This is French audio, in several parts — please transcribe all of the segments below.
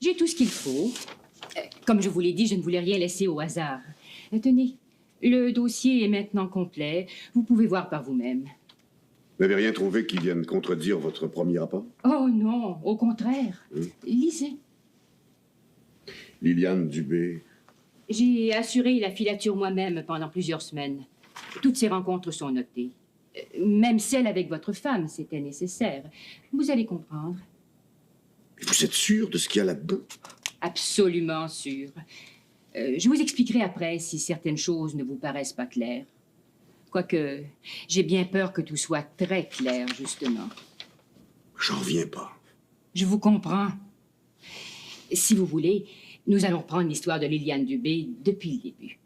J'ai tout ce qu'il faut. Comme je vous l'ai dit, je ne voulais rien laisser au hasard. Tenez, le dossier est maintenant complet. Vous pouvez voir par vous-même. Vous n'avez rien trouvé qui vienne contredire votre premier rapport? Oh non, au contraire. Lisez. Liliane Dubé. J'ai assuré la filature moi-même pendant plusieurs semaines. Toutes ces rencontres sont notées. Même celle avec votre femme, c'était nécessaire. Vous allez comprendre. Vous êtes sûr de ce qu'il y a là-dedans? Absolument sûr. Je vous expliquerai après si certaines choses ne vous paraissent pas claires. Quoique, j'ai bien peur que tout soit très clair, justement. J'en reviens pas. Je vous comprends. Si vous voulez, nous allons reprendre l'histoire de Liliane Dubé depuis le début.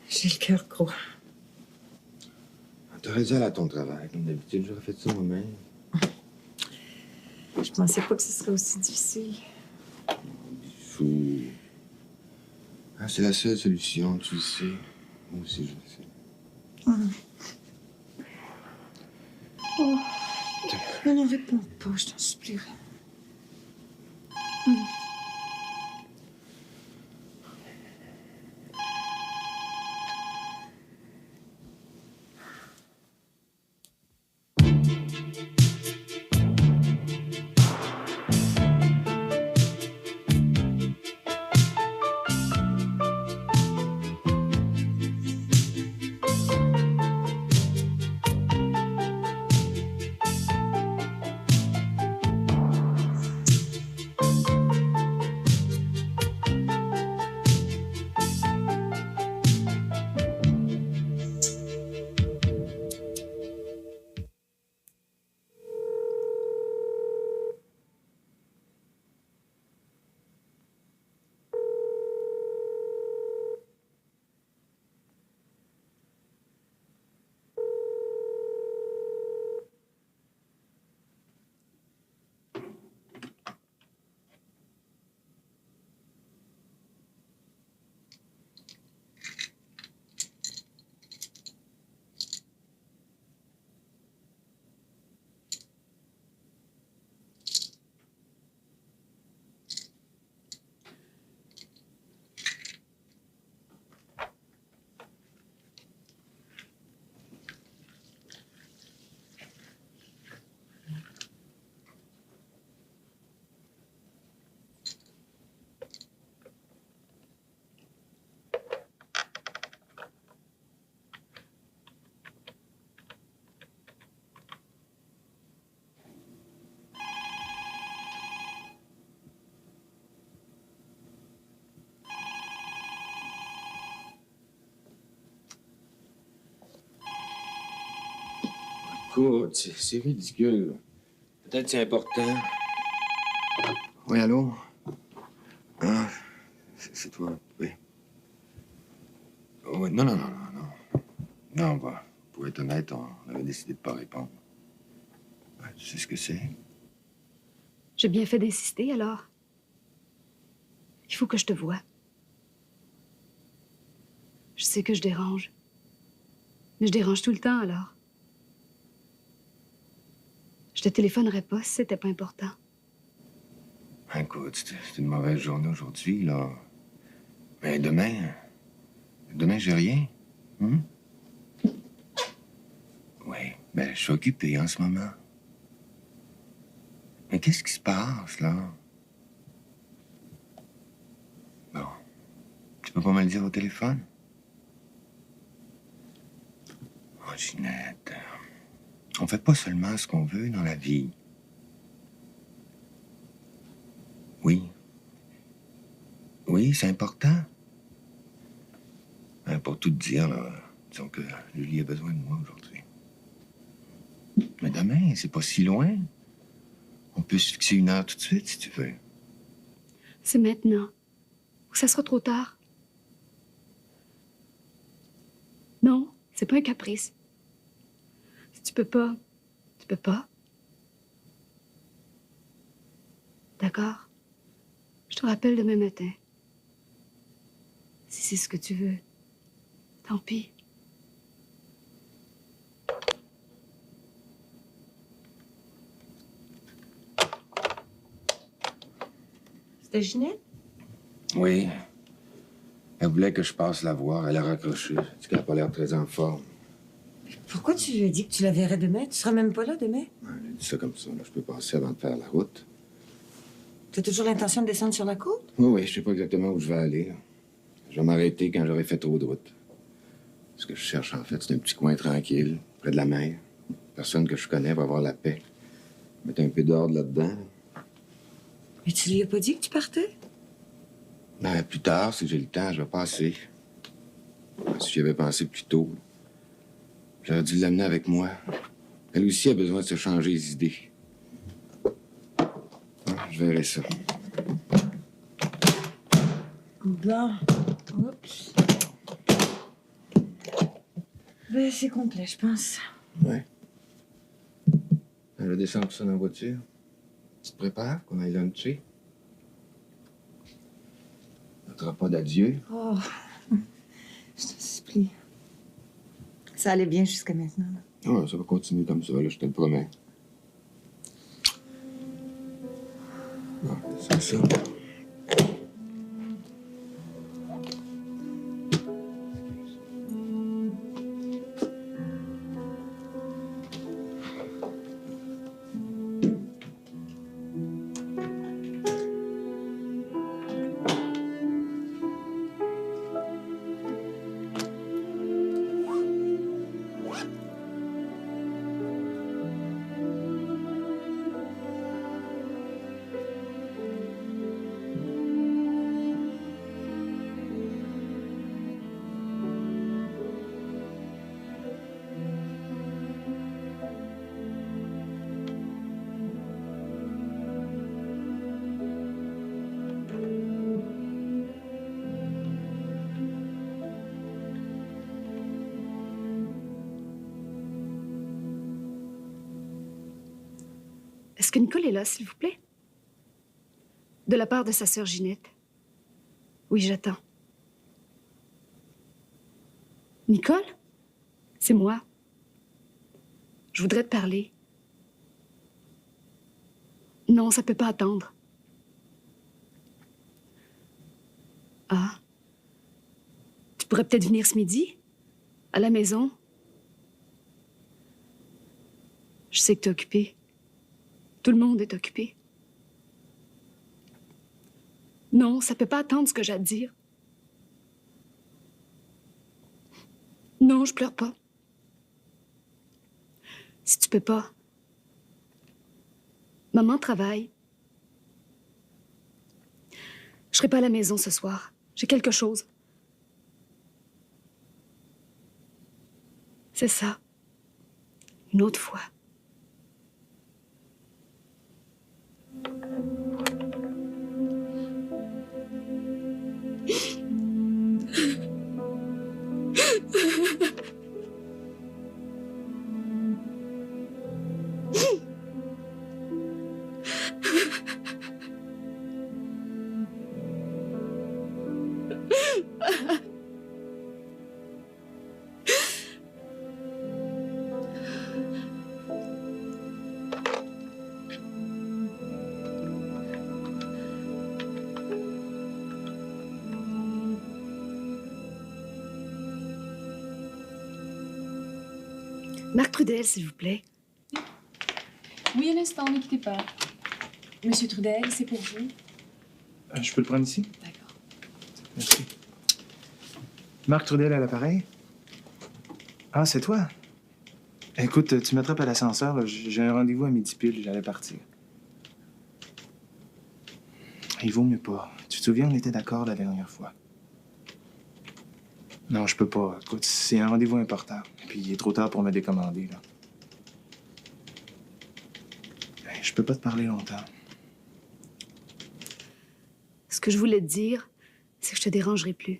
J'ai le cœur gros. T'aurais dû aller à ton travail. Comme d'habitude, j'aurais fait ça moi-même. Je pensais pas que ce serait aussi difficile. Fou. Ah, c'est la seule solution, tu le sais. Moi aussi, je le sais. Oh. Mais non, réponds pas, je t'en supplierai. Écoute, c'est ridicule. Peut-être c'est important. Oui, allô? Ah, c'est toi, oui. Oui, non. Non, bah, pour être honnête, on avait décidé de pas répondre. Ouais, tu sais ce que c'est? J'ai bien fait d'insister, alors. Il faut que je te voie. Je sais que je dérange. Mais je dérange tout le temps, alors. Je te téléphonerai pas si c'était pas important. Écoute, c'est une mauvaise journée aujourd'hui, là. Mais demain j'ai rien. Hum? Oui, ben, je suis occupé en ce moment. Mais qu'est-ce qui se passe, là? Bon, tu peux pas me le dire au téléphone? Oh, Ginette, on fait pas seulement ce qu'on veut dans la vie. Oui, c'est important. Ben, pour tout te dire, là, disons que Julie a besoin de moi aujourd'hui. Mais demain, c'est pas si loin. On peut se fixer une heure tout de suite, si tu veux. C'est maintenant. Ou ça sera trop tard. Non, c'est pas un caprice. Si tu peux pas, tu peux pas. D'accord? Je te rappelle demain matin. c'est ce que tu veux. Tant pis. C'était Ginette? Oui. Elle voulait que je passe la voir. Elle a raccroché. Elle dit qu'elle n'a pas l'air très en forme. Pourquoi tu lui as dit que tu la verrais demain? Tu seras même pas là demain? Elle a dit ça comme ça. Là, je peux passer avant de faire la route. T'as toujours l'intention de descendre sur la côte? Oui, je sais pas exactement où je vais aller. Là. Je vais m'arrêter quand j'aurai fait trop de route. Ce que je cherche, en fait, c'est un petit coin tranquille, près de la mer. Personne que je connais va avoir la paix. Mettre un peu d'ordre là-dedans. Mais tu lui as pas dit que tu partais? Ben, plus tard, si j'ai le temps, je vais passer. Si j'y avais pensé plus tôt, j'aurais dû l'amener avec moi. Elle aussi a besoin de se changer les idées. Je verrai ça. Bon. Oups. Ben, c'est complet, je pense. Ouais. Elle va descendre tout ça dans la voiture. Tu te prépares qu'on aille luncher? On n'aura pas d'adieu. Oh, je t'en supplie. Ça allait bien jusqu'à maintenant. Là. Ah, ça va continuer comme ça, là, je te le promets. Ah, c'est ça. Est-ce que Nicole est là, s'il vous plaît? De la part de sa sœur Ginette. Oui, j'attends. Nicole? C'est moi. Je voudrais te parler. Non, ça peut pas attendre. Ah. Tu pourrais peut-être venir ce midi? À la maison? Je sais que t'es occupée. Tout le monde est occupé. Non, ça peut pas attendre ce que j'ai à te dire. Non, je pleure pas. Si tu peux pas. Maman travaille. Je serai pas à la maison ce soir. J'ai quelque chose. C'est ça. Une autre fois. Marc Trudel, s'il vous plaît. Oui, un instant, ne quittez pas. Monsieur Trudel, c'est pour vous. Je peux le prendre ici? D'accord. Merci. Marc Trudel à l'appareil? Ah, c'est toi? Écoute, tu m'attrapes à l'ascenseur, là. J'ai un rendez-vous à midi pile, j'allais partir. Il vaut mieux pas. Tu te souviens, on était d'accord la dernière fois. Non, je peux pas. Écoute, c'est un rendez-vous important. Puis il est trop tard pour me décommander, là. Hey, je peux pas te parler longtemps. Ce que je voulais te dire, c'est que je te dérangerai plus.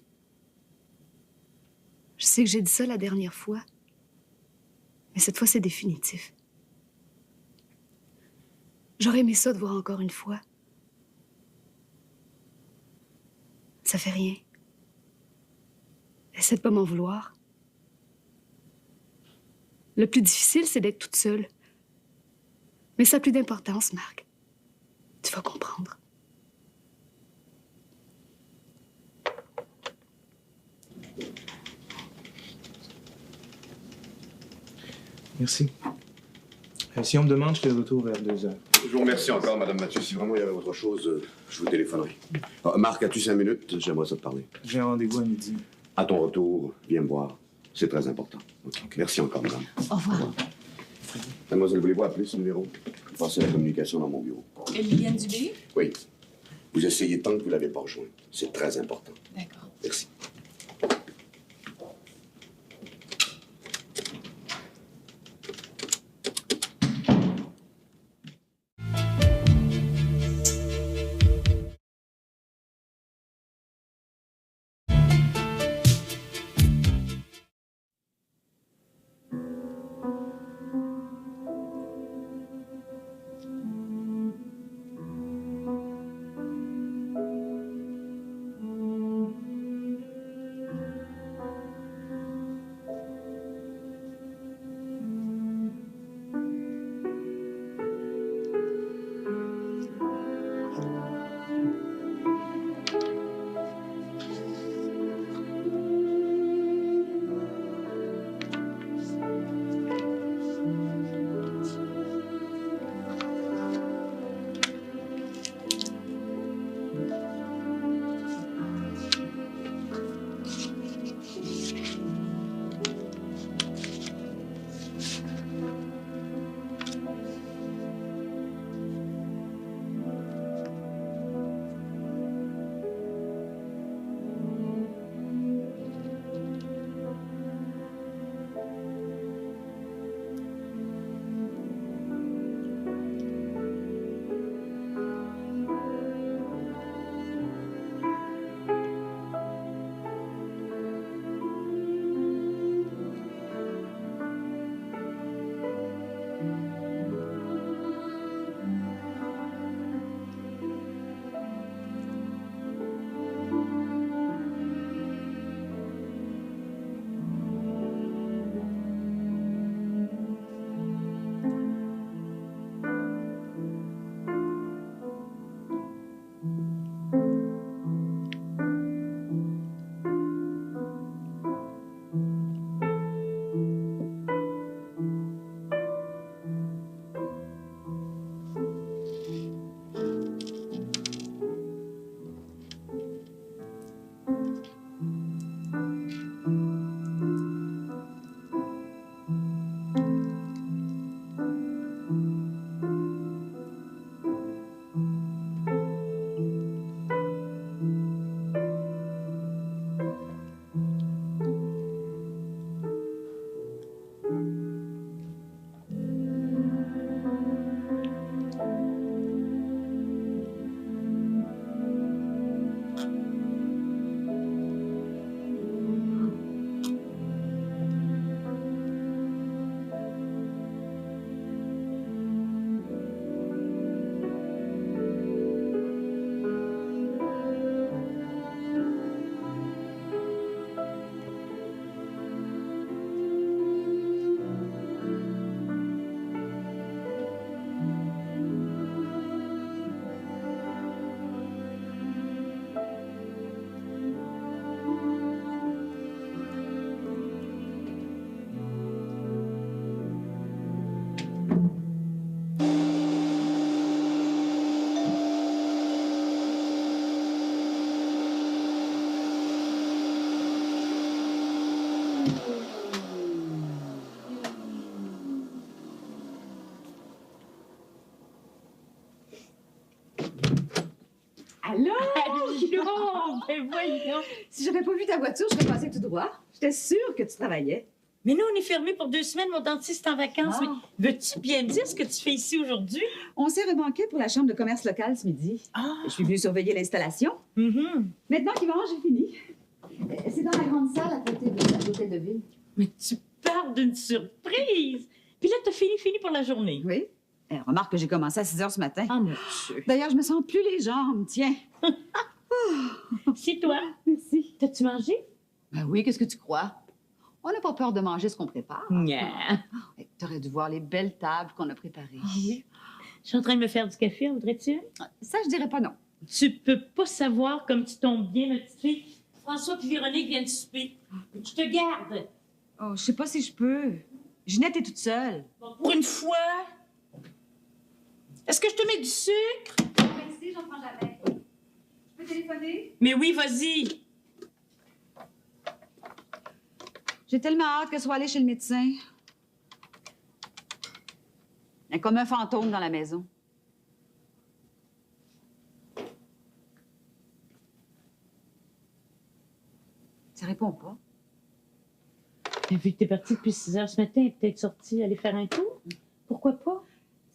Je sais que j'ai dit ça la dernière fois, mais cette fois, c'est définitif. J'aurais aimé ça de voir encore une fois. Ça fait rien. Essaie de pas m'en vouloir. Le plus difficile, c'est d'être toute seule. Mais ça n'a plus d'importance, Marc. Tu vas comprendre. Merci. Si on me demande, je fais le retour vers 2h. Je vous remercie encore, Madame Mathieu. Si vraiment il y avait autre chose, je vous téléphonerai. Marc, as-tu 5 minutes? J'aimerais ça te parler. J'ai un rendez-vous à midi. À ton retour, viens me voir. C'est très important. Ok. Merci encore, madame. Au revoir. Mademoiselle, voulez-vous appeler ce numéro? Passez la communication dans mon bureau. Liliane Dubé? Oui. Vous essayez tant que vous ne l'avez pas rejoint. C'est très important. D'accord. Merci. Allô? Allô? Ben voyons. Si j'avais pas vu ta voiture, je serais passée tout droit. J'étais sûre que tu travaillais. Mais nous, on est fermés pour 2 semaines. Mon dentiste est en vacances. Ah. Mais veux-tu bien me dire ce que tu fais ici aujourd'hui? On s'est remanqué pour la chambre de commerce locale ce midi. Ah! Je suis venue surveiller l'installation. Maintenant qu'il mange, j'ai fini. C'est dans la grande salle à côté de l'hôtel de ville. Mais tu parles d'une surprise! Puis là, t'as fini pour la journée. Oui. Remarque que j'ai commencé à 6 heures ce matin. Ah, mon Dieu. D'ailleurs, je me sens plus les jambes. Tiens. C'est toi. Merci. T'as-tu mangé? Ben oui, qu'est-ce que tu crois? On n'a pas peur de manger ce qu'on prépare. Nya. T'aurais dû voir les belles tables qu'on a préparées. Ah oui? Je suis en train de me faire du café, en voudrais-tu? Ça, je dirais pas non. Tu peux pas savoir comme tu tombes bien, ma petite fille. François et Véronique viennent souper. Je te garde. Oh, je sais pas si je peux. Ginette est toute seule. Bon, pour une fois. Est-ce que je te mets du sucre? Merci, j'en prends jamais. Je peux téléphoner? Mais oui, vas-y. J'ai tellement hâte qu'elle soit allée chez le médecin. Elle est comme un fantôme dans la maison. Ça répond pas. Vu que t'es partie depuis 6 heures ce matin, elle est peut-être sortie aller faire un tour. Pourquoi pas?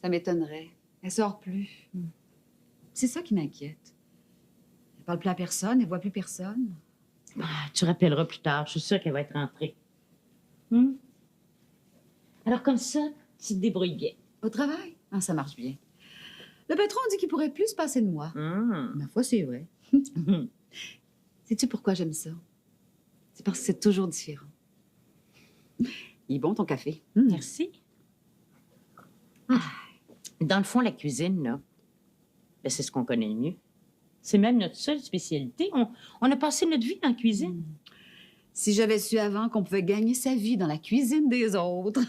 Ça m'étonnerait. Elle sort plus. C'est ça qui m'inquiète. Elle parle plus à personne, elle voit plus personne. Ah, tu rappelleras plus tard. Je suis sûre qu'elle va être rentrée. Alors comme ça, tu te débrouilles bien. Au travail? Ah, ça marche bien. Le patron dit qu'il pourrait plus se passer de moi. Ma foi, c'est vrai. Sais-tu pourquoi j'aime ça? C'est parce que c'est toujours différent. Il est bon, ton café. Merci. Dans le fond, la cuisine, là, ben, c'est ce qu'on connaît le mieux. C'est même notre seule spécialité. On a passé notre vie dans la cuisine. Si j'avais su avant qu'on pouvait gagner sa vie dans la cuisine des autres.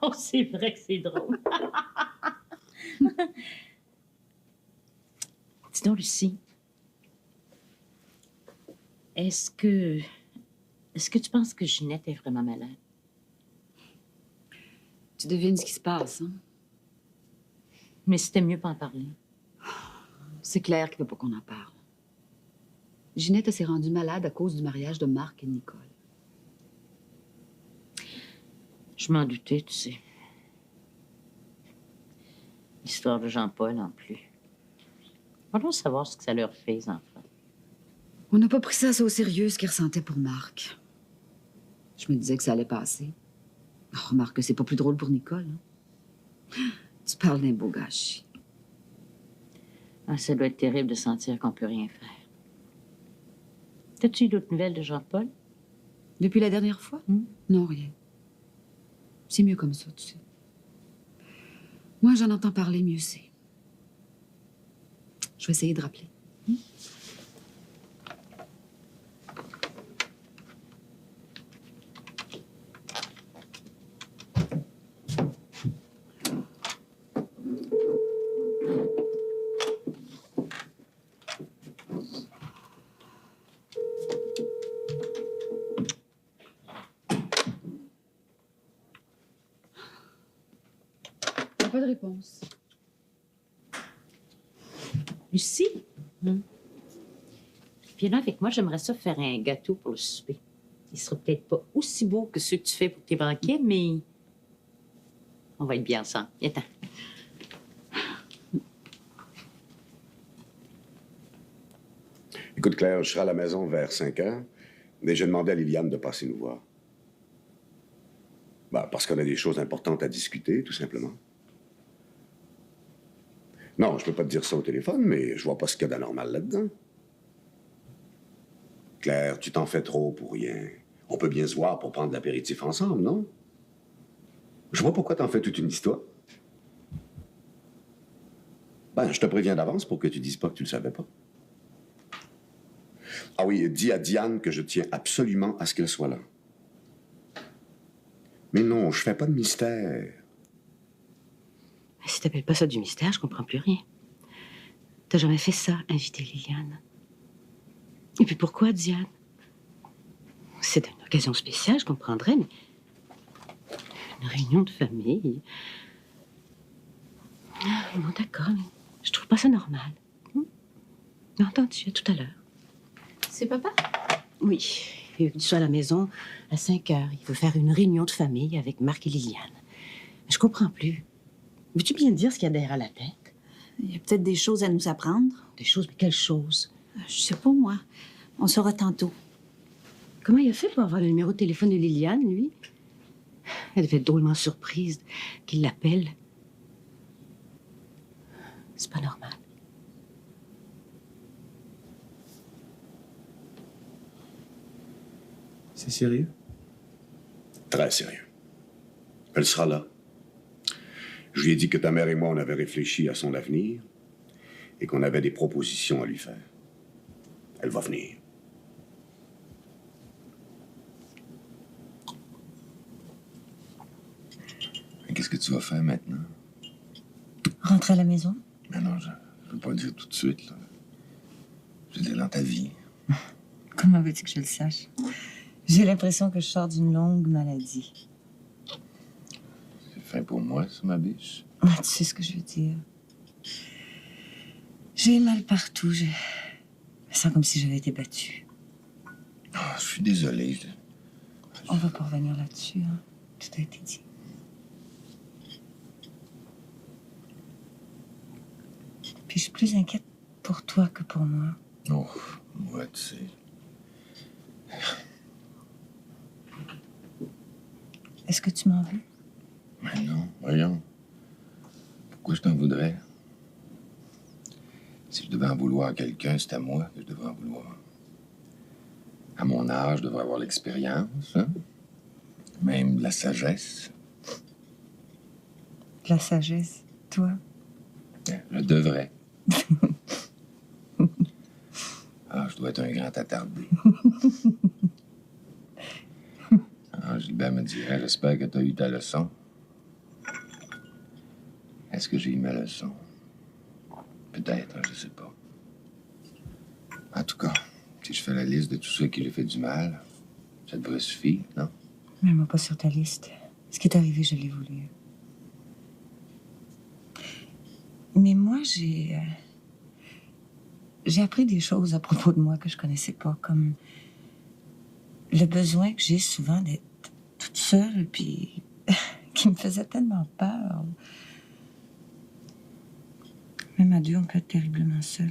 Oh, c'est vrai que c'est drôle. Dis donc, Lucie, est-ce que tu penses que Ginette est vraiment malade? Tu devines ce qui se passe, hein? Mais c'était mieux pas en parler. C'est clair qu'il ne veut pas qu'on en parle. Ginette s'est rendue malade à cause du mariage de Marc et Nicole. Je m'en doutais, tu sais. L'histoire de Jean-Paul, en plus. Allons savoir ce que ça leur fait, les enfants. On n'a pas pris ça assez au sérieux, ce qu'il ressentait pour Marc. Je me disais que ça allait passer. Oh, remarque que c'est pas plus drôle pour Nicole. Hein? Tu parles d'un beau gâchis. Ah, ça doit être terrible de sentir qu'on peut rien faire. T'as-tu eu d'autres nouvelles de Jean-Paul? Depuis la dernière fois? Non, rien. C'est mieux comme ça, tu sais. Moi, j'en entends parler, mieux c'est. Je vais essayer de rappeler. Pas de réponse. Lucie? Viens là avec moi, j'aimerais ça faire un gâteau pour le souper. Il sera peut-être pas aussi beau que ceux que tu fais pour tes banquets, mais on va être bien ensemble. Viens-t'en. Écoute, Claire, je serai à la maison vers 5 heures, mais j'ai demandé à Liliane de passer nous voir. Bah, parce qu'on a des choses importantes à discuter, tout simplement. Non, je peux pas te dire ça au téléphone, mais je vois pas ce qu'il y a d'anormal là-dedans. Claire, tu t'en fais trop pour rien. On peut bien se voir pour prendre l'apéritif ensemble, non? Je vois pourquoi t'en fais toute une histoire. Ben, je te préviens d'avance pour que tu dises pas que tu le savais pas. Ah oui, dis à Diane que je tiens absolument à ce qu'elle soit là. Mais non, je fais pas de mystère. Si t'appelles pas ça du mystère, je comprends plus rien. T'as jamais fait ça, inviter Liliane. Et puis pourquoi, Diane? C'est une occasion spéciale, je comprendrais, mais... Une réunion de famille... Bon, d'accord, mais je trouve pas ça normal. Entendu, à tout à l'heure. C'est papa? Oui, il veut que tu sois à la maison à 5 heures. Il veut faire une réunion de famille avec Marc et Liliane. Je comprends plus. Veux-tu bien dire ce qu'il y a derrière la tête? Il y a peut-être des choses à nous apprendre. Des choses, mais quelles choses? Je sais pas, moi. On saura tantôt. Comment il a fait pour avoir le numéro de téléphone de Liliane, lui? Elle devait être drôlement surprise qu'il l'appelle. C'est pas normal. C'est sérieux? Très sérieux. Elle sera là. Je lui ai dit que ta mère et moi, on avait réfléchi à son avenir et qu'on avait des propositions à lui faire. Elle va venir. Mais qu'est-ce que tu vas faire maintenant? Rentrer à la maison? Mais non, je ne veux pas le dire tout de suite. Là. Je veux dire dans ta vie. Comment veux-tu que je le sache? J'ai l'impression que je sors d'une longue maladie. C'est fin pour moi, ça, ma biche. Ah, tu sais ce que je veux dire. J'ai mal partout. Je me sens comme si j'avais été battue. Ah, je suis désolé. On va pas revenir là-dessus, hein. Tout a été dit. Puis je suis plus inquiète pour toi que pour moi. Oh, moi, tu sais. Est-ce que tu m'en veux? Mais non, voyons. Pourquoi je t'en voudrais? Si je devais en vouloir à quelqu'un, c'est à moi que je devrais en vouloir. À mon âge, je devrais avoir l'expérience, hein? Même de la sagesse. De la sagesse, toi? Ben, je devrais. Ah, je dois être un grand attardé. Ah, Gilbert me dirait, j'espère que tu as eu ta leçon. Est-ce que j'ai eu ma leçon? Peut-être, je sais pas. En tout cas, si je fais la liste de tous ceux qui j'ai fait du mal, ça devrait suffire, non? Mets-moi pas sur ta liste. Ce qui est arrivé, je l'ai voulu. Mais moi, j'ai appris des choses à propos de moi que je connaissais pas, comme le besoin que j'ai souvent d'être toute seule, puis qui me faisait tellement peur. Même à deux, on peut être terriblement seul.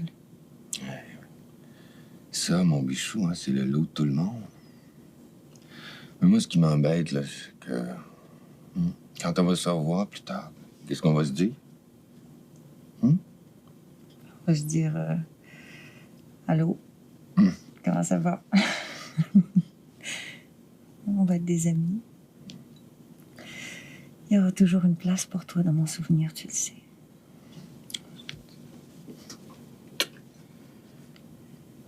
Ouais. Ça, mon bichou, hein, c'est le lot de tout le monde. Mais moi, ce qui m'embête, là, c'est que quand on va se revoir plus tard, qu'est-ce qu'on va se dire? On va se dire allô, comment ça va? On va être des amis. Il y aura toujours une place pour toi dans mon souvenir, tu le sais.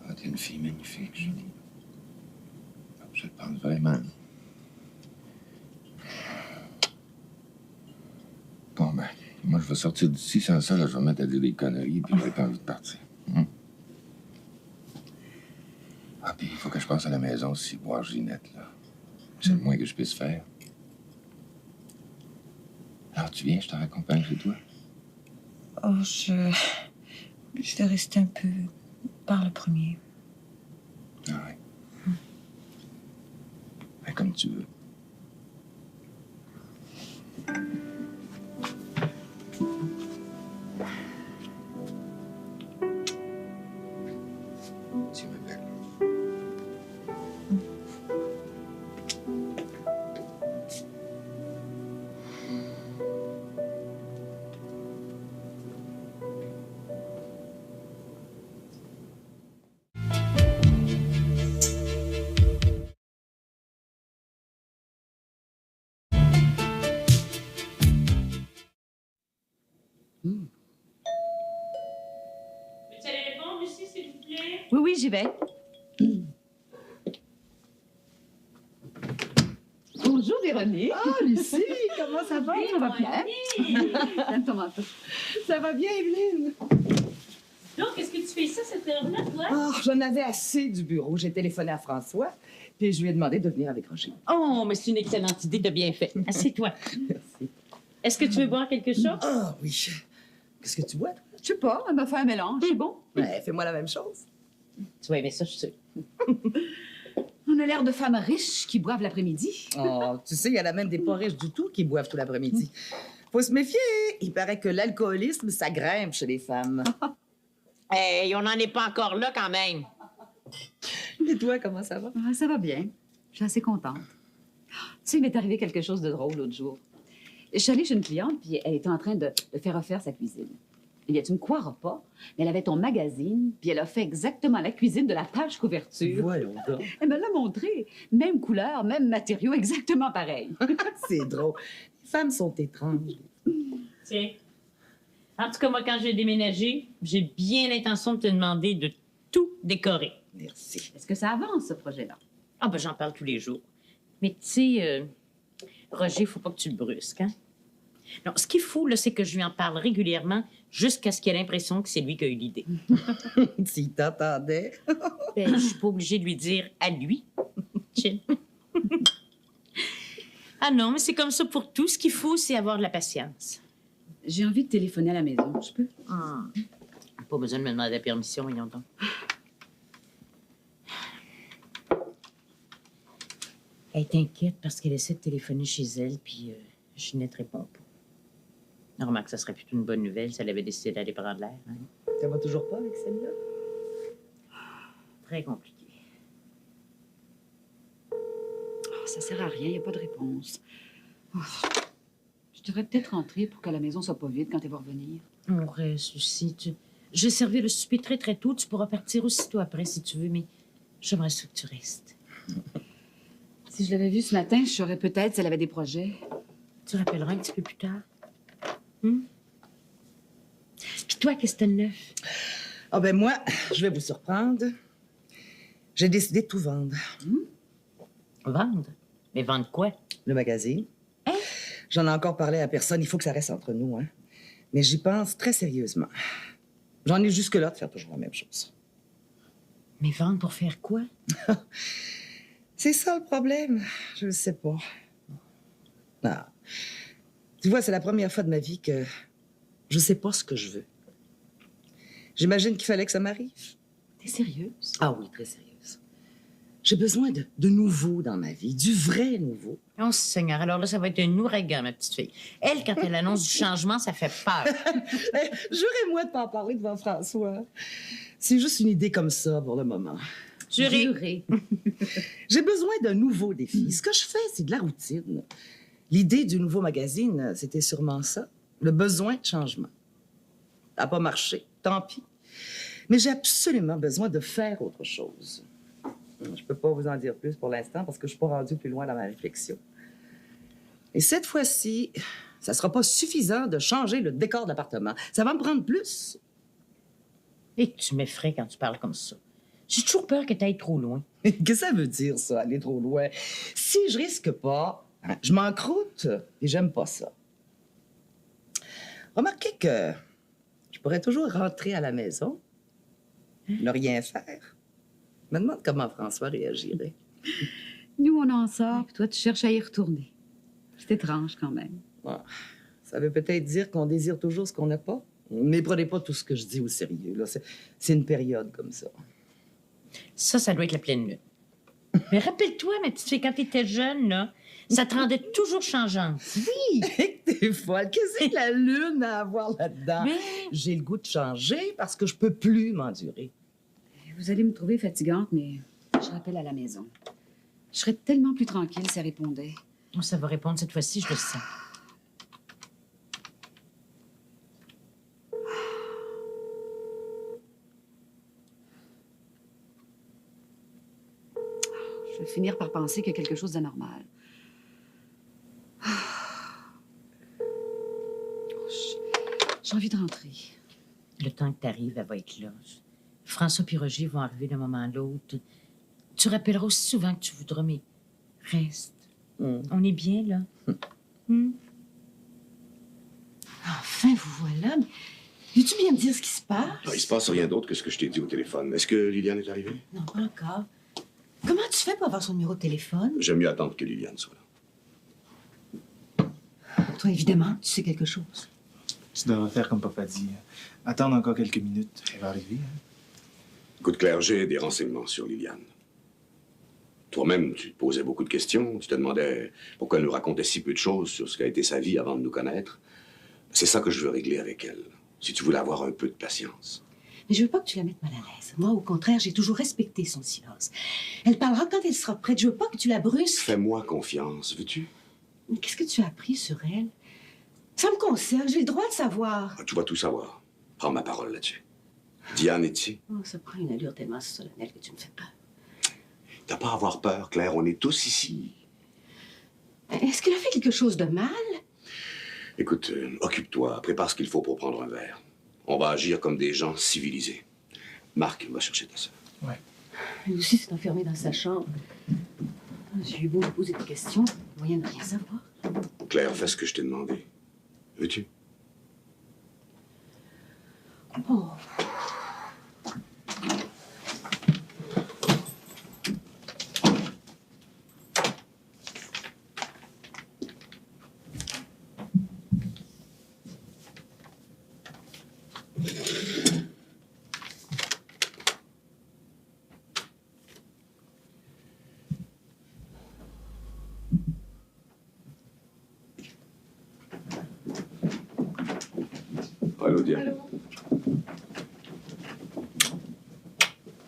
Ah, t'es une fille magnifique, Julie. Je le pense vraiment. Bon, ben, moi, je vais sortir d'ici sans ça, là, je vais me mettre à dire des conneries, puis j'aurai pas envie de partir. Ah, puis il faut que je passe à la maison aussi, voir Ginette, là. C'est le moins que je puisse faire. Alors, tu viens, je te raccompagne chez toi? Oh, je vais rester un peu par le premier. Ah ouais. Ben, comme tu veux. Tu m'appelles. Vous allez répondre ici, s'il vous plaît? Oui, oui, j'y vais. Bonjour, Véronique. Ah, Lucie, comment ça va? Ça va bien. J'aime ton manteau. Ça va bien, Evelyne? Donc, qu'est-ce que tu fais ça, cette heure-là, toi? Ah, j'en avais assez du bureau. J'ai téléphoné à François, puis je lui ai demandé de venir avec Roger. Oh, mais c'est une excellente idée, t'as bien fait. Assieds-toi. Merci. Est-ce que tu veux boire quelque chose? Ah, oui. Qu'est-ce que tu bois, toi? Je sais pas, elle m'a fait un mélange. C'est bon. Ouais, fais-moi la même chose. Tu vas aimer ça, je suis sûre. On a l'air de femmes riches qui boivent l'après-midi. Oh, tu sais, il y en a même des pas riches du tout qui boivent tout l'après-midi. Faut se méfier. Il paraît que l'alcoolisme, ça grimpe chez les femmes. Hey, on n'en est pas encore là, quand même. Et toi, comment ça va? Ah, ça va bien. Je suis assez contente. Tu sais, il m'est arrivé quelque chose de drôle l'autre jour. Je suis allée chez une cliente, puis elle était en train de faire refaire sa cuisine. Eh bien, tu me croiras pas, mais elle avait ton magazine, puis elle a fait exactement la cuisine de la page couverture. Voyons donc. Elle me l'a montré. Même couleur, même matériau, exactement pareil. C'est drôle. Les femmes sont étranges. Tiens. En tout cas, moi, quand j'ai déménagé, j'ai bien l'intention de te demander de tout décorer. Merci. Est-ce que ça avance, ce projet-là? Ah, ben, j'en parle tous les jours. Mais tu sais, Roger, faut pas que tu le brusques, hein? Non, ce qu'il faut, là, c'est que je lui en parle régulièrement jusqu'à ce qu'il ait l'impression que c'est lui qui a eu l'idée. S'il t'entendait. Ben, je suis pas obligée de lui dire à lui. Chill. Ah non, mais c'est comme ça pour tout. Ce qu'il faut, c'est avoir de la patience. J'ai envie de téléphoner à la maison. Je peux? Pas besoin de me demander la permission, voyons donc. Elle est inquiète parce qu'elle essaie de téléphoner chez elle, puis Ginette répond pas. Remarque, ça serait plutôt une bonne nouvelle si elle avait décidé d'aller prendre l'air. Hein? Ça va toujours pas avec celle-là? Très compliqué. Oh, ça sert à rien, il n'y a pas de réponse. Oh. Je devrais peut-être rentrer pour que la maison soit pas vide quand elle va revenir. On reste aussi. Je vais servir le souper très, très tôt. Tu pourras partir aussitôt après si tu veux, mais j'aimerais ça que tu restes. Si je l'avais vue ce matin, je saurais peut-être si elle avait des projets. Tu rappelleras un petit peu plus tard. Puis toi, qu'est-ce que t'as de neuf? Ah ben moi, je vais vous surprendre. J'ai décidé de tout vendre. Vendre? Mais vendre quoi? Le magazine. Hein? J'en ai encore parlé à personne. Il faut que ça reste entre nous, hein. Mais j'y pense très sérieusement. J'en ai jusque-là de faire toujours la même chose. Mais vendre pour faire quoi? C'est ça le problème. Je ne sais pas. Non. Tu vois, c'est la première fois de ma vie que je ne sais pas ce que je veux. J'imagine qu'il fallait que ça m'arrive. T'es sérieuse? Ah oui, très sérieuse. J'ai besoin de nouveau dans ma vie, du vrai nouveau. Oh, Seigneur, alors là, ça va être un ouragan, ma petite fille. Elle, quand elle annonce du changement, ça fait peur. Jurez-moi de pas en parler devant François. C'est juste une idée comme ça pour le moment. Juré. J'ai besoin d'un nouveau défi. Ce que je fais, c'est de la routine. L'idée du nouveau magazine, c'était sûrement ça. Le besoin de changement. Ça n'a pas marché, tant pis. Mais j'ai absolument besoin de faire autre chose. Je peux pas vous en dire plus pour l'instant parce que je suis pas rendue plus loin dans ma réflexion. Et cette fois-ci, ça sera pas suffisant de changer le décor de l'appartement. Ça va me prendre plus. Et tu m'effraies quand tu parles comme ça. J'ai toujours peur que tu ailles trop loin. Qu'est-ce que ça veut dire, ça, aller trop loin? Si je risque pas, je m'encroute et j'aime pas ça. Remarquez que je pourrais toujours rentrer à la maison, ne rien faire. Je me demande comment François réagirait. Nous, on en sort, puis toi, tu cherches à y retourner. C'est étrange, quand même. Ouais. Ça veut peut-être dire qu'on désire toujours ce qu'on n'a pas. Mais prenez pas tout ce que je dis au sérieux, là. C'est une période comme ça. Ça doit être la pleine lune. Mais rappelle-toi, ma petite fille, quand t'étais jeune, là, ça te rendait toujours changeante. Oui! T'es folle. Qu'est-ce que la lune a à voir là-dedans? Mais... J'ai le goût de changer parce que je peux plus m'endurer. Vous allez me trouver fatigante, mais je rappelle à la maison. Je serais tellement plus tranquille si elle répondait. Oh, ça va répondre cette fois-ci, je le sens. Je vais finir par penser qu'il y a quelque chose d'anormal. J'ai envie de rentrer. Le temps que t'arrives, elle va être là. François et Roger vont arriver d'un moment à l'autre. Tu rappelleras aussi souvent que tu voudras, mais reste. On est bien, là. Enfin, vous voilà. Veux-tu bien me dire ce qui se passe? Non, il se passe rien d'autre que ce que je t'ai dit au téléphone. Est-ce que Liliane est arrivée? Non, pas encore. Comment tu fais pour avoir son numéro de téléphone? J'aime mieux attendre que Liliane soit là. Toi, évidemment, tu sais quelque chose. Tu devrais faire comme papa dit. Attendre encore quelques minutes. Elle va arriver. Hein? Écoute, Claire, j'ai des renseignements sur Liliane. Toi-même, tu te posais beaucoup de questions. Tu te demandais pourquoi elle nous racontait si peu de choses sur ce qu'a été sa vie avant de nous connaître. C'est ça que je veux régler avec elle. Si tu voulais avoir un peu de patience. Mais je veux pas que tu la mettes mal à l'aise. Moi, au contraire, j'ai toujours respecté son silence. Elle parlera quand elle sera prête. Je veux pas que tu la brusques. Fais-moi confiance, veux-tu? Mais qu'est-ce que tu as appris sur elle? Ça me concerne, j'ai le droit de savoir. Ah, tu vas tout savoir. Prends ma parole là-dessus. Diane est ici. Oh, ça prend une allure tellement solennelle que tu me fais peur. T'as pas à avoir peur, Claire. On est tous ici. Est-ce qu'elle a fait quelque chose de mal? Écoute, occupe-toi. Prépare ce qu'il faut pour prendre un verre. On va agir comme des gens civilisés. Marc, va chercher ta sœur. Ouais. Elle aussi s'est enfermée dans sa chambre. J'ai eu beau lui poser des questions, moyen de rien savoir. Claire, fais ce que je t'ai demandé. Veux-tu? Oh. Allô, Diane. Allô?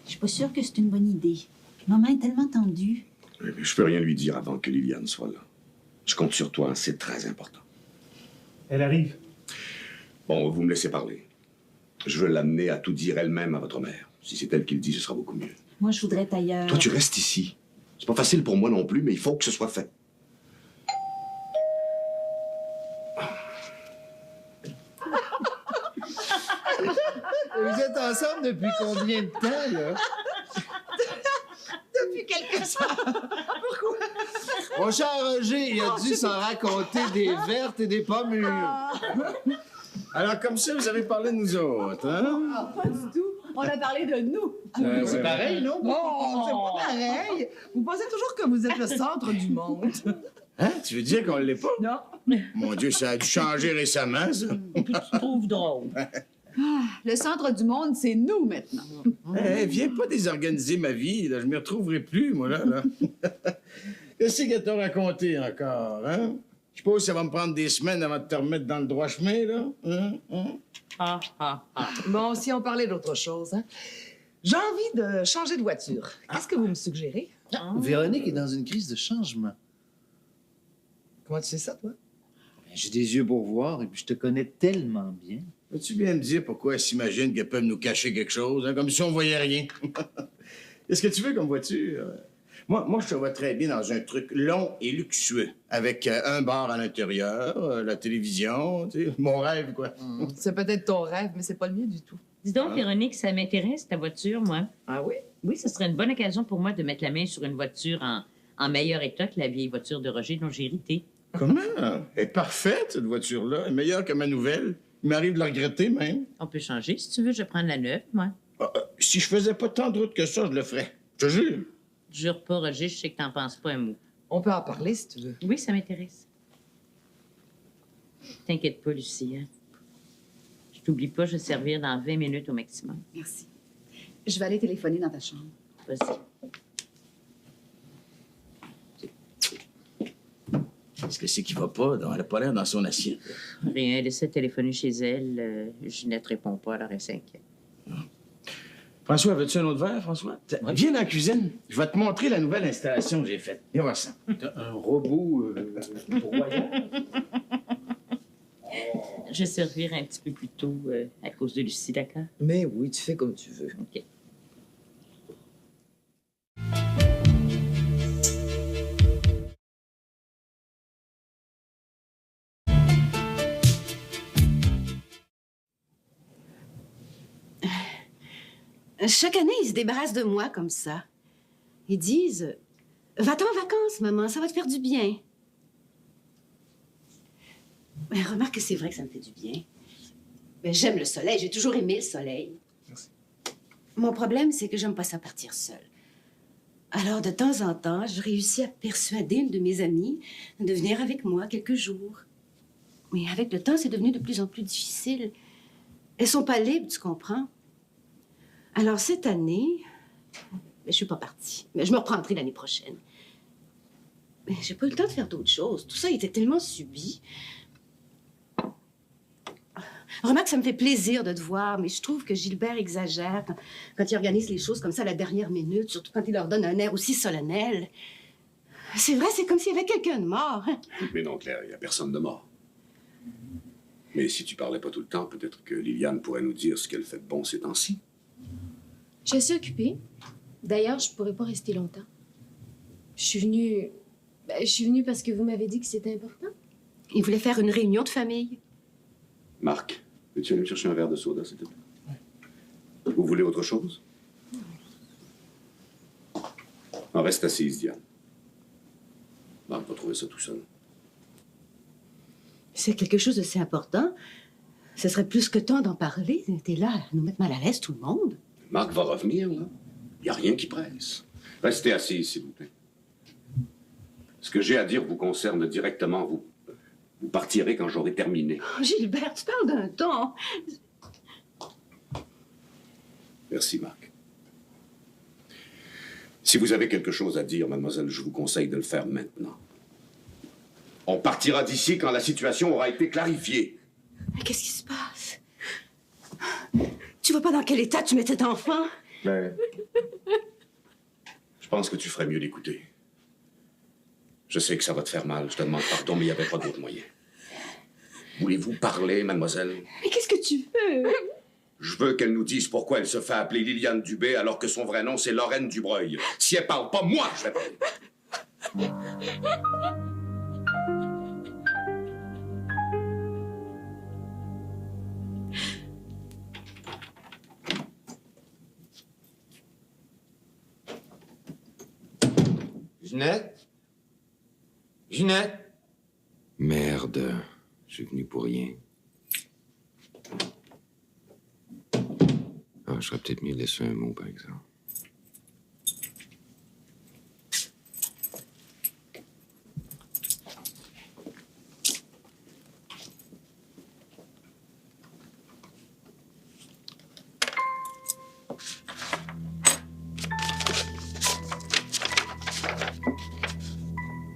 Je suis pas sûre que c'est une bonne idée. Maman est tellement tendue. Oui, mais je peux rien lui dire avant que Liliane soit là. Je compte sur toi, hein, c'est très important. Elle arrive. Bon, vous me laissez parler. Je veux l'amener à tout dire elle-même à votre mère. Si c'est elle qui le dit, ce sera beaucoup mieux. Moi, je voudrais être ailleurs. Toi, tu restes ici. C'est pas facile pour moi non plus, mais il faut que ce soit fait. Vous êtes ensemble depuis combien de temps, là? Depuis quelques soirs. Pourquoi? Mon cher Roger, il a dû s'en raconter des vertes et des pas mûres. Alors, comme ça, vous avez parlé de nous autres, hein? Ah, pas du tout. On a parlé de nous. C'est pareil, non? Oh, c'est pas pareil. Vous pensez toujours que vous êtes le centre du monde. Hein? Tu veux dire qu'on l'est pas? Non. Mon Dieu, ça a dû changer récemment, ça. Puis tu trouves drôle. Le centre du monde, c'est nous maintenant. Viens pas désorganiser ma vie, là. Je m'y retrouverai plus, moi, là. Qu'est-ce qu'elle t'a raconté encore, hein? Je suppose que ça va me prendre des semaines avant de te remettre dans le droit chemin, là. Bon, si on parlait d'autre chose, hein? J'ai envie de changer de voiture. Qu'est-ce que vous me suggérez? Véronique est dans une crise de changement. Comment tu sais ça, toi? J'ai des yeux pour voir et puis je te connais tellement bien. Peux-tu bien me dire pourquoi elle s'imagine qu'elle peut nous cacher quelque chose, hein, comme si on voyait rien? Qu'est-ce que tu veux comme voiture? Moi, je te vois très bien dans un truc long et luxueux, avec un bar à l'intérieur, la télévision, tu sais, mon rêve, quoi. C'est peut-être ton rêve, mais c'est pas le mien du tout. Dis donc, Véronique, ça m'intéresse, ta voiture, moi. Ah oui? Oui, ce serait une bonne occasion pour moi de mettre la main sur une voiture en meilleur état que la vieille voiture de Roger dont j'ai hérité. Comment? Elle est parfaite, cette voiture-là. Elle est meilleure que ma nouvelle. Il m'arrive de la regretter, même. On peut changer. Si tu veux, je vais prendre la neuve, moi. Si je faisais pas tant de route que ça, je le ferais. Je te jure. Jure pas, Roger, je sais que t'en penses pas un mot. On peut en parler, si tu veux. Oui, ça m'intéresse. T'inquiète pas, Lucie, hein? Je t'oublie pas, je vais servir dans 20 minutes au maximum. Merci. Je vais aller téléphoner dans ta chambre. Vas-y. Qu'est-ce que c'est qui va pas? Elle a pas l'air dans son assiette. Rien, elle essaie de téléphoner chez elle. Ginette répond pas, alors elle s'inquiète. François, veux-tu un autre verre, François? Viens dans la cuisine. Je vais te montrer la nouvelle installation que j'ai faite. Viens voir ça. T'as un robot royal. Je vais servir un petit peu plus tôt à cause de Lucie, d'accord? Mais oui, tu fais comme tu veux. OK. Chaque année, ils se débarrassent de moi comme ça. Ils disent Va-t'en en vacances, maman, ça va te faire du bien. Mais remarque que c'est vrai que ça me fait du bien. Mais j'aime le soleil, j'ai toujours aimé le soleil. Merci. Mon problème, c'est que j'aime pas ça partir seule. Alors, de temps en temps, je réussis à persuader une de mes amies de venir avec moi quelques jours. Mais avec le temps, c'est devenu de plus en plus difficile. Elles sont pas libres, tu comprends? Alors, cette année, je suis pas partie. Mais je me reprendrai l'année prochaine. Mais j'ai pas eu le temps de faire d'autres choses. Tout ça était tellement subi. Remarque, ça me fait plaisir de te voir, mais je trouve que Gilbert exagère quand il organise les choses comme ça à la dernière minute, surtout quand il leur donne un air aussi solennel. C'est vrai, c'est comme s'il y avait quelqu'un de mort. Mais non, Claire, il n'y a personne de mort. Mais si tu parlais pas tout le temps, peut-être que Liliane pourrait nous dire ce qu'elle fait de bon ces temps-ci. Je suis occupée. D'ailleurs, je pourrais pas rester longtemps. Je suis venue... je suis venue parce que vous m'avez dit que c'était important. Il voulait faire une réunion de famille. Marc, veux-tu aller me chercher un verre de soda, s'il te plaît? Vous voulez autre chose? Non, reste assise, Diane. Marc va trouver ça tout seul. C'est quelque chose de si important. Ce serait plus que temps d'en parler. T'es là à nous mettre mal à l'aise, tout le monde. Marc va revenir, là. Il n'y a rien qui presse. Restez assise, s'il vous plaît. Ce que j'ai à dire vous concerne directement. Vous partirez quand j'aurai terminé. Oh, Gilbert, tu parles d'un ton. Merci, Marc. Si vous avez quelque chose à dire, mademoiselle, je vous conseille de le faire maintenant. On partira d'ici quand la situation aura été clarifiée. Mais qu'est-ce qui se passe? Tu vois pas dans quel état tu mets cet enfant? Mais... je pense que tu ferais mieux d'écouter. Je sais que ça va te faire mal, je te demande pardon, mais il n'y avait pas d'autre moyen. Voulez-vous parler, mademoiselle? Mais qu'est-ce que tu veux? Je veux qu'elle nous dise pourquoi elle se fait appeler Liliane Dubé alors que son vrai nom, c'est Lorraine Dubreuil. Si elle parle pas, moi, je vais parler. Ginette? Ginette? Merde, je suis venu pour rien. Ah, je serais peut-être mieux de laisser un mot, par exemple.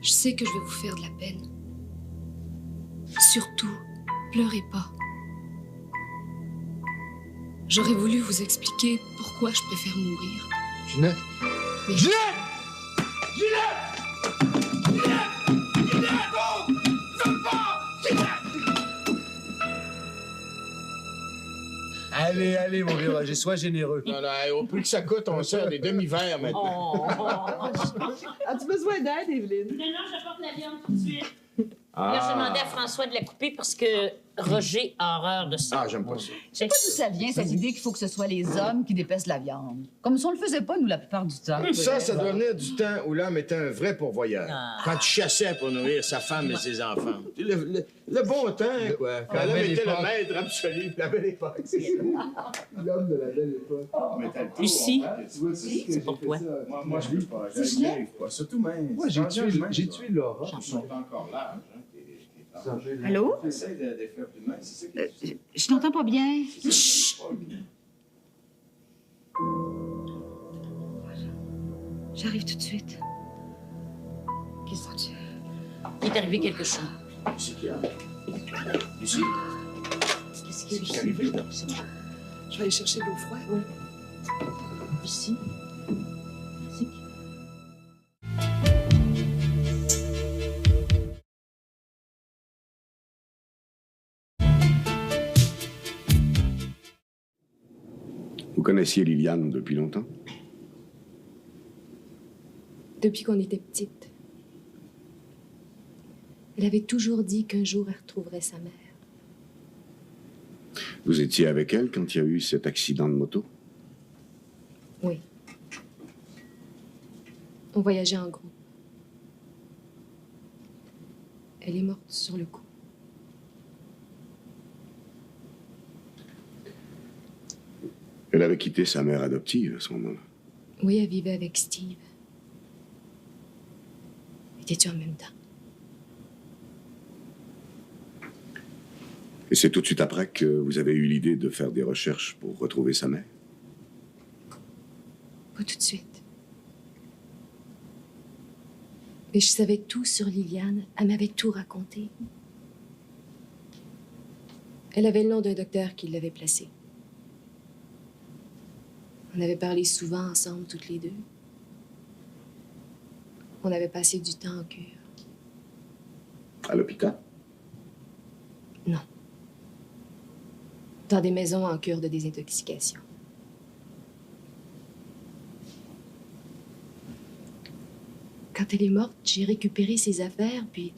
Je sais que je vais vous faire de la peine. Surtout, pleurez pas. J'aurais voulu vous expliquer pourquoi je préfère mourir. Ginette? Mais... Ginette! Ginette! Ginette! Ginette! Oh! Fais pas! Ginette! Allez, mon vieux Roger, sois généreux. Non, non, au plus que ça coûte, on sert des demi-verres maintenant. As-tu besoin d'aide, Evelyne? Non, j'apporte la viande tout de suite. Ah. Là, je demandais à François de la couper parce que Roger a horreur de ça. Ah, j'aime pas ça. Je sais pas d'où ça vient, cette idée qu'il faut que ce soit les hommes qui dépècent la viande. Comme si on le faisait pas, nous, la plupart du temps. Ça doit venir du temps où l'homme était un vrai pourvoyeur. Ah. Quand il chassait pour nourrir sa femme et ses enfants. Le bon temps, quoi. Quand l'homme était le maître absolu. La belle époque, c'est ça. L'homme de la belle époque. Lucie, c'est pour toi. Moi, je vis pas. C'est Ginette? Pas. Surtout, moi, j'ai tué Laura. Ils sont encore là. Allô? Essaye de faire plus mince. C'est ça qui Je t'entends pas bien. Chut! J'arrive tout de suite. Qu'est-ce que tu veux? Il est arrivé quelque chose. Lucie qui a. Lucie? Qu'est-ce qui est arrivé, là? Je vais aller chercher de l'eau froide. Lucie? C'est qui? Vous connaissiez Liliane depuis longtemps? Depuis qu'on était petite. Elle avait toujours dit qu'un jour, elle retrouverait sa mère. Vous étiez avec elle quand il y a eu cet accident de moto? Oui. On voyageait en groupe. Elle est morte sur le coup. Elle avait quitté sa mère adoptive à ce moment-là. Oui, elle vivait avec Steve. Étais-tu en même temps? Et c'est tout de suite après que vous avez eu l'idée de faire des recherches pour retrouver sa mère? Pas tout de suite. Mais je savais tout sur Liliane. Elle m'avait tout raconté. Elle avait le nom d'un docteur qui l'avait placée. On avait parlé souvent ensemble, toutes les deux. On avait passé du temps en cure. À l'hôpital? Non. dans des maisons en cure de désintoxication. Quand elle est morte, j'ai récupéré ses affaires, puis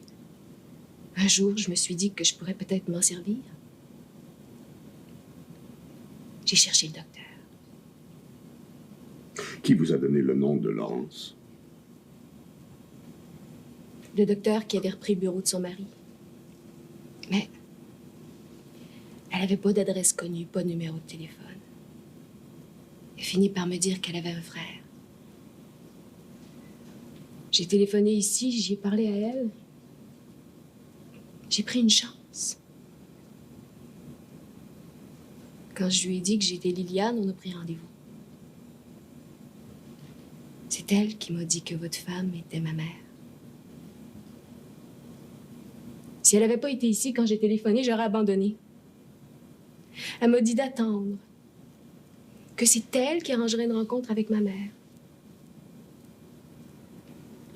un jour, je me suis dit que je pourrais peut-être m'en servir. J'ai cherché le docteur. Qui vous a donné le nom de Laurence? Le docteur qui avait repris le bureau de son mari. Mais elle n'avait pas d'adresse connue, pas de numéro de téléphone. Elle finit par me dire qu'elle avait un frère. J'ai téléphoné ici, j'y ai parlé à elle. J'ai pris une chance. Quand je lui ai dit que j'étais Liliane, on a pris rendez-vous. C'est elle qui m'a dit que votre femme était ma mère. Si elle n'avait pas été ici quand j'ai téléphoné, j'aurais abandonné. Elle m'a dit d'attendre. Que c'est elle qui arrangerait une rencontre avec ma mère.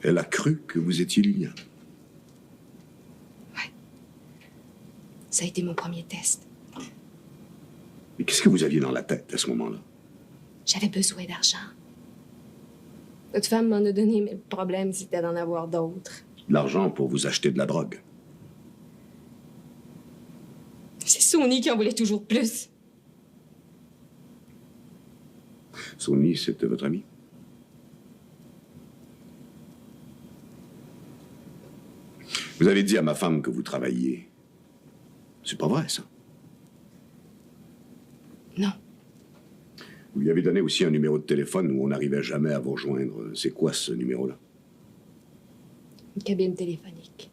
Elle a cru que vous étiez Liliane. Ouais. Ça a été mon premier test. Mais qu'est-ce que vous aviez dans la tête à ce moment-là? J'avais besoin d'argent. Votre femme m'en a donné, mais le problème, c'était d'en avoir d'autres. De l'argent pour vous acheter de la drogue. C'est Sony qui en voulait toujours plus. Sony, c'était votre ami? Vous avez dit à ma femme que vous travailliez. C'est pas vrai, ça? Non. Vous lui avez donné aussi un numéro de téléphone où on n'arrivait jamais à vous rejoindre. C'est quoi, ce numéro-là? Une cabine téléphonique.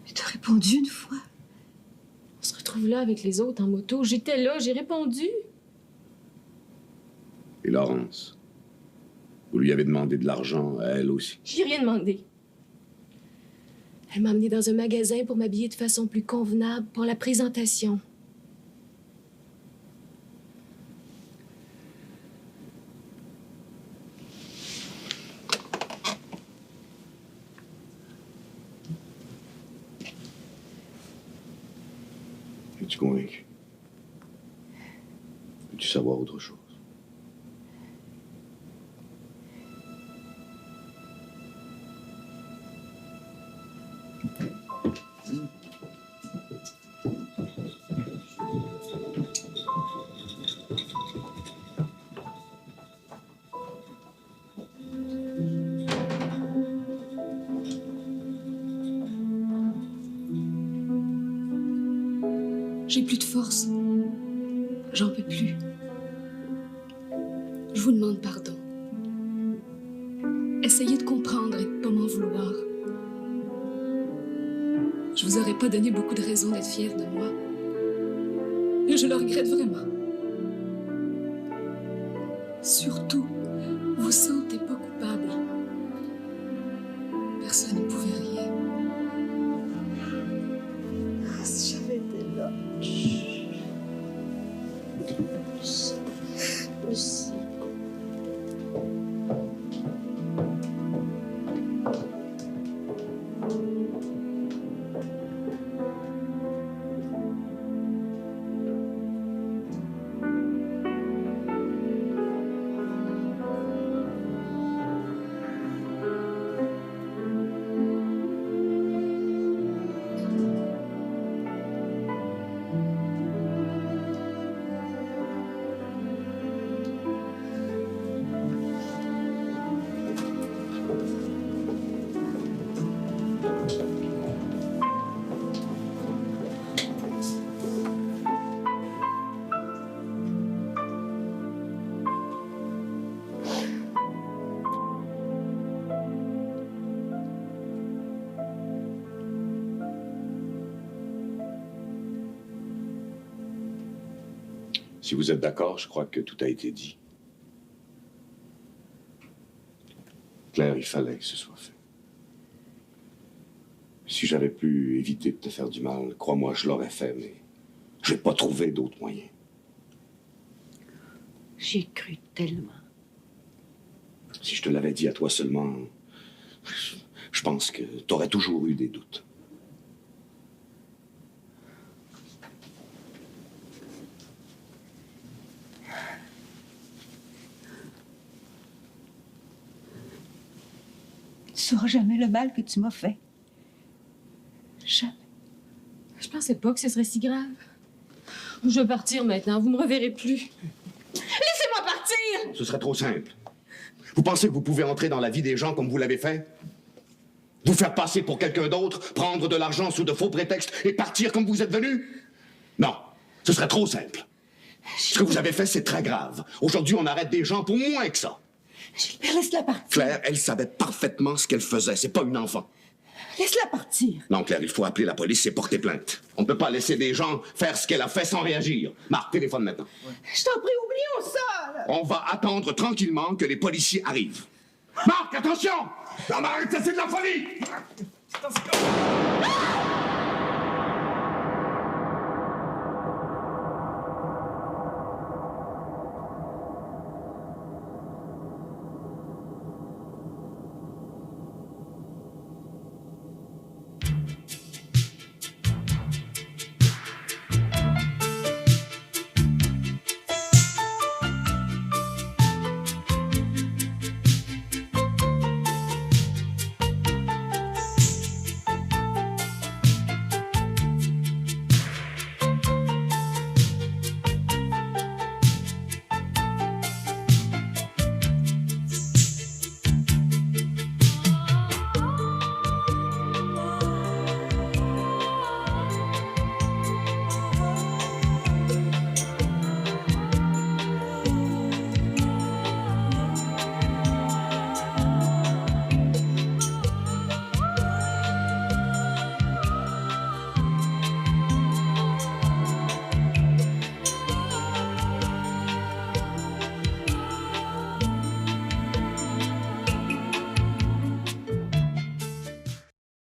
Mais t'as répondu une fois. On se retrouve là avec les autres en moto. J'étais là, j'ai répondu. Et Laurence? Vous lui avez demandé de l'argent à elle aussi? J'ai rien demandé. Elle m'a emmenée dans un magasin pour m'habiller de façon plus convenable pour la présentation. Es-tu convaincu? Veux-tu savoir autre chose? J'ai plus de force. J'en peux plus. Je vous demande pardon. Essayez de comprendre et de pas m'en vouloir. Je vous aurais pas donné beaucoup de raisons d'être fière de moi. Et je le regrette vraiment. Surtout, vous sentez pas coupable. Personne ne pouvait rien. Ah, si j'avais été là. Aussi. Si vous êtes d'accord, je crois que tout a été dit. Claire, il fallait que ce soit fait. Si j'avais pu éviter de te faire du mal, crois-moi, je l'aurais fait, mais j'ai pas trouvé d'autres moyens. J'y ai cru tellement. Si je te l'avais dit à toi seulement, je pense que t'aurais toujours eu des doutes. sauras jamais le mal que tu m'as fait. Jamais. Je pensais pas que ce serait si grave. Je vais partir maintenant. Vous me reverrez plus. Laissez-moi partir! Ce serait trop simple. Vous pensez que vous pouvez entrer dans la vie des gens comme vous l'avez fait? Vous faire passer pour quelqu'un d'autre, prendre de l'argent sous de faux prétextes et partir comme vous êtes venu? Non, ce serait trop simple. Ce que vous avez fait, c'est très grave. Aujourd'hui, on arrête des gens pour moins que ça. Gilbert, laisse-la partir. Claire, elle savait parfaitement ce qu'elle faisait. C'est pas une enfant. Laisse-la partir. Non, Claire, il faut appeler la police et porter plainte. On ne peut pas laisser des gens faire ce qu'elle a fait sans réagir. Marc, téléphone maintenant. Je t'en prie, oublions ça. Là. On va attendre tranquillement que les policiers arrivent. Marc, attention! Non, mais arrête, c'est de la folie! Ah!